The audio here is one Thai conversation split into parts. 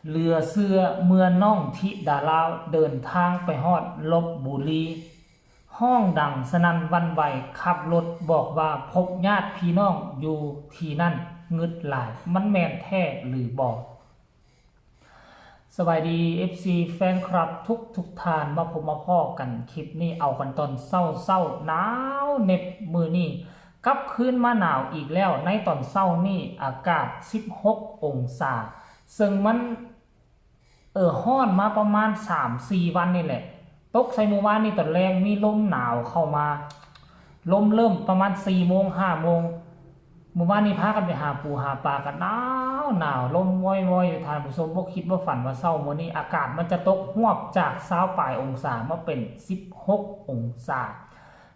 เรือเสือเมื่อน้องธิดาลาวเดินทางไปฮอดลพบุรีห้องดังสนั่นหวั่นไหวขับรถบอกว่าพบญาติพี่น้องอยู่ที่นั่นงึดหลายมันแม่นแท้หรือบ่สวัสดี FC แฟนคลับทุกท่านมาพบมาพ้อกันคลิปนี้เอากันตอนเศร้าหนาวเหน็บมือนี่กลับคืนมาหนาวอีกแล้วในตอนเศร้านี่อากาศ16องศาซึ่งมันฮ้อนมาประมาณ 3-4 วันนี่แหละตกใส่เมื่อวานนี่ตอนแรงมีลมหนาวเข้ามาลมเริ่มประมาณ 4 โมง 5 โมงเมื่อวานนี้พากันไปหาปูหาปลากันหนาวลมว้อยๆอยู่ทานผู้ชมบ่คิดว่าฝันว่าเศร้ามื้อนี้อากาศมันจะตกฮวบจาก20ปลายองศามาเป็น16องศา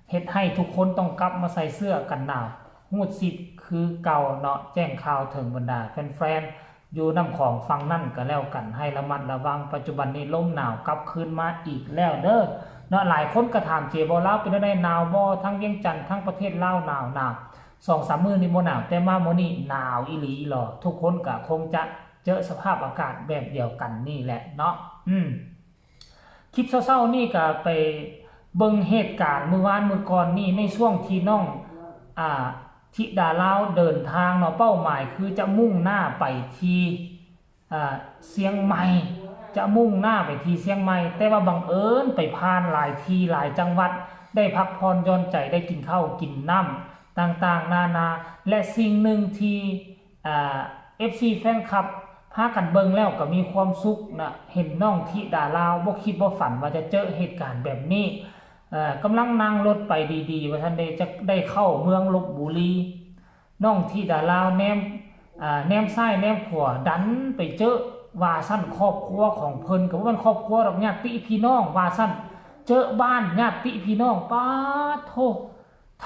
เฮ็ดให้ทุกคนต้องกลับมาใส่เสื้อกันหนาวฮู้สิคือเก่าเนาะแจ้งข่าวถึงบรรดาแฟนๆอยู่น้ำของฟังนั่นก็แล้วกันให้ระมัดระวังปัจจุบันนี้ลมหนาวกลับคืนมาอีกแล้วเด้อเนาะหลายคนก็ถามเจบ่ลาวเป็นได้หนาวบ่ทั้งเวียงจันทน์ทั้งประเทศลาวหนาว2-3 มื้อนี่บ่หนาวแต่มามื้อนี้หนาวอีหลีหรอทุกคนก็คงจะเจอสภาพอากาศแบบเดียวกันนี่แหละเนาะคลิปเศร้าๆนี่ก็ไปเบิ่งเหตุการณ์มื้อวานมื้อก่อนนี่ในช่วงที่น้องธิดาลาวเดินทางเนาะเป้าหมายคือจะมุ่งหน้าไปที่เชียงใหม่จะมุ่งหน้าไปที่เชียงใหม่แต่ว่าบังเอิญไปผ่านหลายที่หลายจังหวัดได้พักผ่อนหย่อนใจได้กินข้าวกินน้ำต่างๆนานาและสิ่งหนึ่งที่FC แฟนคลับพากันเบิ่งแล้วก็มีความสุขนะเห็นน้องธิดาลาวบ่คิดบ่ฝันว่าจะเจอเหตุการณ์แบบนี้กำลังนั่งรถไปดีๆว่าท่านจะได้เข้าเมืองลพบุรีน้องธิดาลาวแนมซ้ายแนมขวาดันไปเจอว่าซั่นครอบครัวของเพิ่นก็บ่แม่นครอบครัวดอกญาติพี่น้องว่าซั่นเจอบ้านญาติพี่น้องป๊าดโธ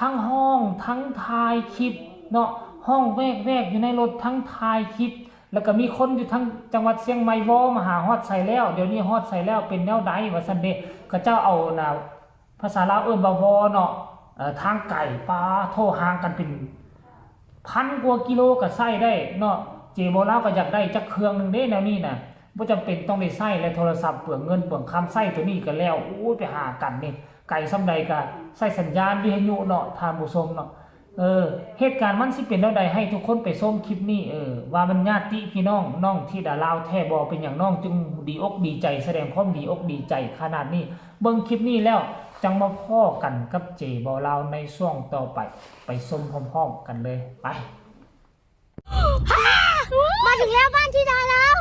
ทั้งห้องทั้งถ่ายคลิปเนาะห้องแวกอยู่ในรถทั้งถ่ายคลิปแล้วก็มีคนอยู่ทั้งจังหวัดเชียงใหม่วอมาหาฮอดใส่แล้วเดี๋ยวนี้ฮอดใส่แล้วเป็นแนวใดว่าซั่นเด้ก็เจ้าเอาน่ะภาษาลาวเอิ้นว่าวอเนาะทางไก่ป้าโทห่างกันเป็น1,000 กว่ากิโลก็ใช้ได้เนาะเจบ่ลาวก็อยากได้จักเครื่องนึงเด้แนวนี้น่ะบ่จำเป็นต้องได้ใช้และโทรศัพท์เปลืองเงินเปลืองคำใช้ตัวนี้ก็แล้วโอ้ยไปหากันนี่ไก่ซำใดก็ใช้สัญญาณวิทยุเนาะท่านผู้ชมเนาะเหตุการณ์มันสิเป็นแนวใดให้ทุกคนไปชมคลิปนี้ว่ามันญาติพี่น้องธิดาลาวแท้บ่เป็นหยังน้องจึงดีอกดีใจแสดงความดีอกดีใจขนาดนี้เบิ่งคลิปนี้แล้วจังมาพ้อกันกับเจบ่ลาวในช่วงต่อไปชมพร้อมๆกันเลยไปมาถึงแล้วบ้านธิดาลาว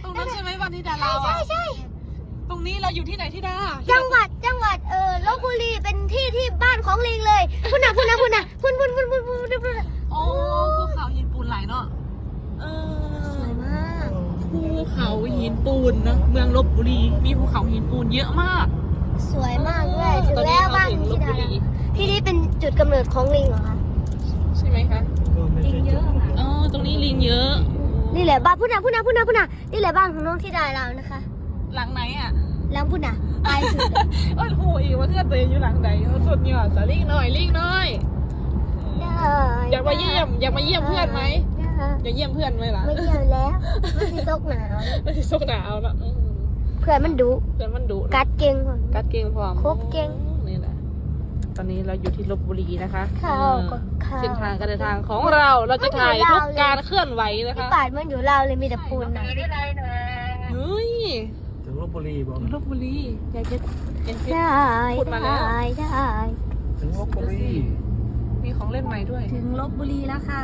ตรงนั้นใช่ไหมวันธิดาลาวอ่ะใช่ตรงนี้เราอยู่ที่ไหนธิดาจังหวัดลพบุรีเป็นที่บ้านของลิงเลยพุ่นโอ้ภูเขาหินปูนไหลเนาะสวยมากภูเขาหินปูนนะเมืองลพบุรีมีภูเขาหินปูนเยอะมากสวยมากด้วยถึงแล้วบ้านธิดาลาวที่นี่เป็นจุดกำเนิดของลิงเหรอคะใช่ไหมคะลิงเยอะตรงนี้ลิงเยอะนี่แหละบ้านพุ่นนี่แหละบ้านของน้องธิดาลาวนะคะหลังไหนอ่ะหลังพุ่นไปสุดโอ้โหอีกว่าเพื่อนตัวเองอยู่หลังไหนสุดยอดแต่ลิงน้อยอยากมาเยี่ยมเพื่อนไหมอยากเยี่ยมเพื่อนไหมล่ะไม่เยี่ยมแล้วไม่ใช่ซกหนาวแล้วเพื่อนมันดุกัดเก่งพร้อมครบเก่งนี่แหละตอนนี้เราอยู่ที่ลพบุรีนะคะเส้นทางการเดินทางของเราจะถ่ายทุกการเคลื่อนไหวนะคะป่ามันอยู่เราเลยมีแต่ปูนนะเฮ้ยถึงลพบุรีบอกลพบุรีอยากจะพูดมาแล้วถึงลพบุรีมีของเล่นใหม่ด้วยถึงลพบุรีแล้วค่ะ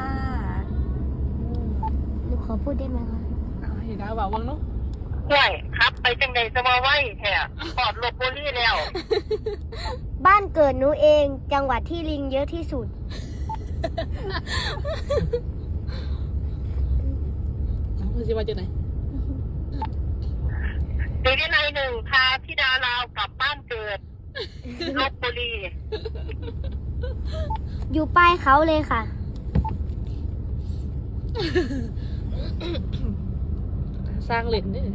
หนูขอพูดได้ไหมคะเห็นดาววังเนาะใช่ครับไปจังใดจะมาไหวแท้ปอดลพบุรีแล้วบ้านเกิดหนูเองจังหวัดที่ลิงเยอะที่สุดคุณจะมาจากไหนปีที่1พาธิดาลาวกลับบ้านเกิดลพบุรีอยู่ป้ายเขาเลยค่ะสร้างเหรียญด้วย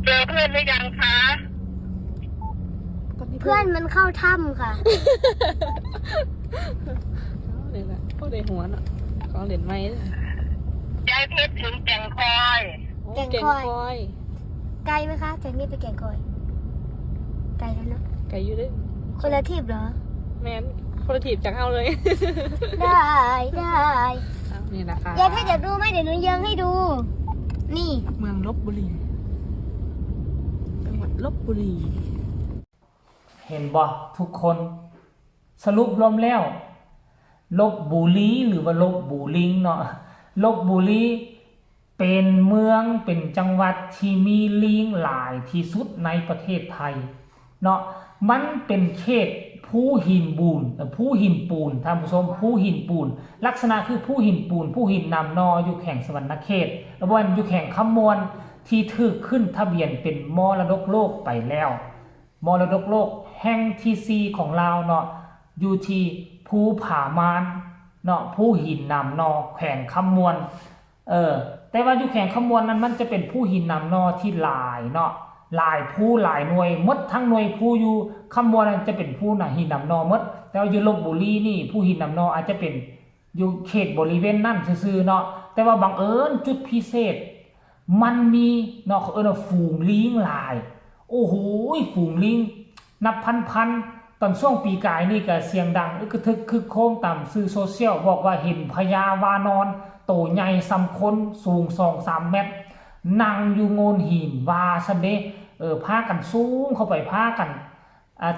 เจอเพื่อนหรือยังคะเพื่อนมันเข้าถ้ำค่ะ พวกได้หัวเนาะของเหรียญไม้เด้อย ายเพชรถึงแก่งคอย โอ้ แก่ง เก่ง คอย คอย ไกลไหมคะจากนี้ไปแก่งคอย ไกลแล้วเนอะ ไก่อยู่เด้อ คนละทีบเหรอ แม่นคนละทีบจากเฮาเลย ได้ได้ เอานี่นะคะ ยายเพชรอยากดูไหมเดี๋ยวหนูเยิงให้ดู นี่ เมืองลบบุรีจังหวัดลบบุรี เห็นบ่ทุกคนสรุปรวมแล้วลบบุรีหรือว่าลบบูลิงเนาะลบบุรีเป็นเมืองเป็นจังหวัดที่มีลิงหลายที่สุดในประเทศไทยเนาะมันเป็นเขตภูหินปูนภูหินปูนท่านผู้ชมภูหินปูนลักษณะคือภูหินปูนภูหินนำนออยู่แข่งสวรรณเขตแล้ววันอยู่แข่งคำมวลที่ถูกขึ้นทะเบียนเป็นมรดกโลกไปแล้วมรดกโลกแห่งที่4ของเราเนาะอยู่ที่ภูผามานเนาะภูหินนำนอแข่งคำมวลแต่ว่าอยู่แข่งคำมวลนั้นมันจะเป็นภูหินนำนอที่หลายเนาะหลายภูหลายหน่วยมดทั้งหน่วยภูอยู่คำมวลนั้นจะเป็นภูน่ะหินนำนอมดแต่ว่าอยู่ลพบุรีนี่ภูหินนำนออาจจะเป็นอยู่เขตบริเวณนั่นซื่อๆเนาะแต่ว่าบังเอิญจุดพิเศษมันมีเนาะเขาว่าฝูงลิงหลายโอ้โหฝูงลิงนับพันตอนช่วงปีกายนี่ก็เสียงดังกระทึกคึกโครมตามสื่อโซเชียลบอกว่าเห็นพญาวานอนโตใหญ่ซ้ำคนสูง 2-3 เมตรนั่งอยู่โงนหินวาซะเด้พากันสูงเข้าไปพากัน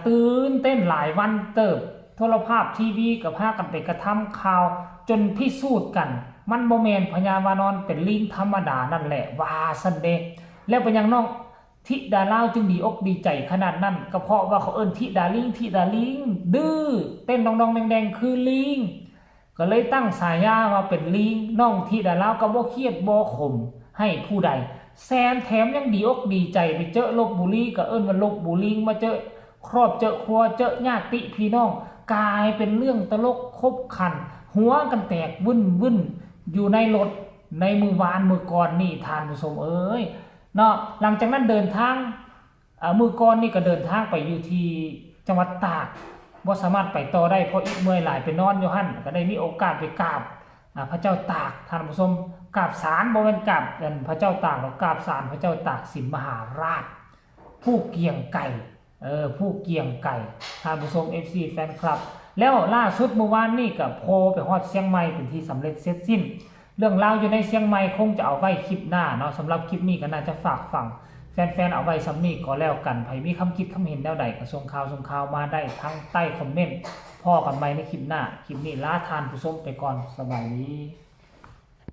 ตื่นเต้นหลายวันเติบโทรภาพทีวีก็พากันไปกระทำข่าวจนพิสูจน์กันมันบ่แม่นพญาวานอนเป็นลิงธรรมดานั่นแหละวาซะเด้แล้วเป็นยังน้องธิดาลาวจึงดีอกดีใจขนาดนั้นก็เพราะว่าเขาเอิ้นธิดาลิงดื้อเต้นดองๆแดงๆคือลิงก็เลยตั้งฉายาว่าเป็นลิงน้องธิดาลาวก็บ่เครียดบ่ขมให้ผู้ใดแซมแถมยังดีอกดีใจไปเจอลพบุรีก็เอิ้นว่าลพบุรีมาเจอครอบเจอครัวเจอญาติพี่น้องกลายเป็นเรื่องตลกคบขันหัวกันแตกวุ่นอยู่ในรถในมือวานมือก่อนนี่ทานผู้ชมเอ้ยเนาะหลังจากนั้นเดินทางมือก่อนนี่ก็เดินทางไปอยู่ที่จังหวัดตากบ่สามารถไปต่อได้เพราะอีกเมื่อยหลายไปนอนอยู่หั่นก็ได้มีโอกาสไปกราบพระเจ้าตากท่านผู้ชมกราบศาลบ่แม่นกราบพระเจ้าตากหรอกกราบศาลพระเจ้าตากสินมหาราชผู้เกียงไก่ผู้เกียงไก่ท่านผู้ชม FC แฟนคลับแล้วล่าสุดเมื่อวานนี้ก็โพไปฮอดเชียงใหม่เป็นที่สำเร็จเสร็จสิ้นเรื่องราวอยู่ในเชียงใหม่คงจะเอาไว้คลิปหน้าเนาะสำหรับคลิปนี้ก็น่าจะฝากฟังแฟนๆเอาไว้สำนี้ก็แล้วกันใครมีคำคิดคำเห็นแนวใดก็ส่งข่าวมาได้ทั้งใต้คอมเมนต์พ่อกันใหม่ในคลิปหน้าคลิปนี้ลาทานผู้ชมไปก่อนสบายดี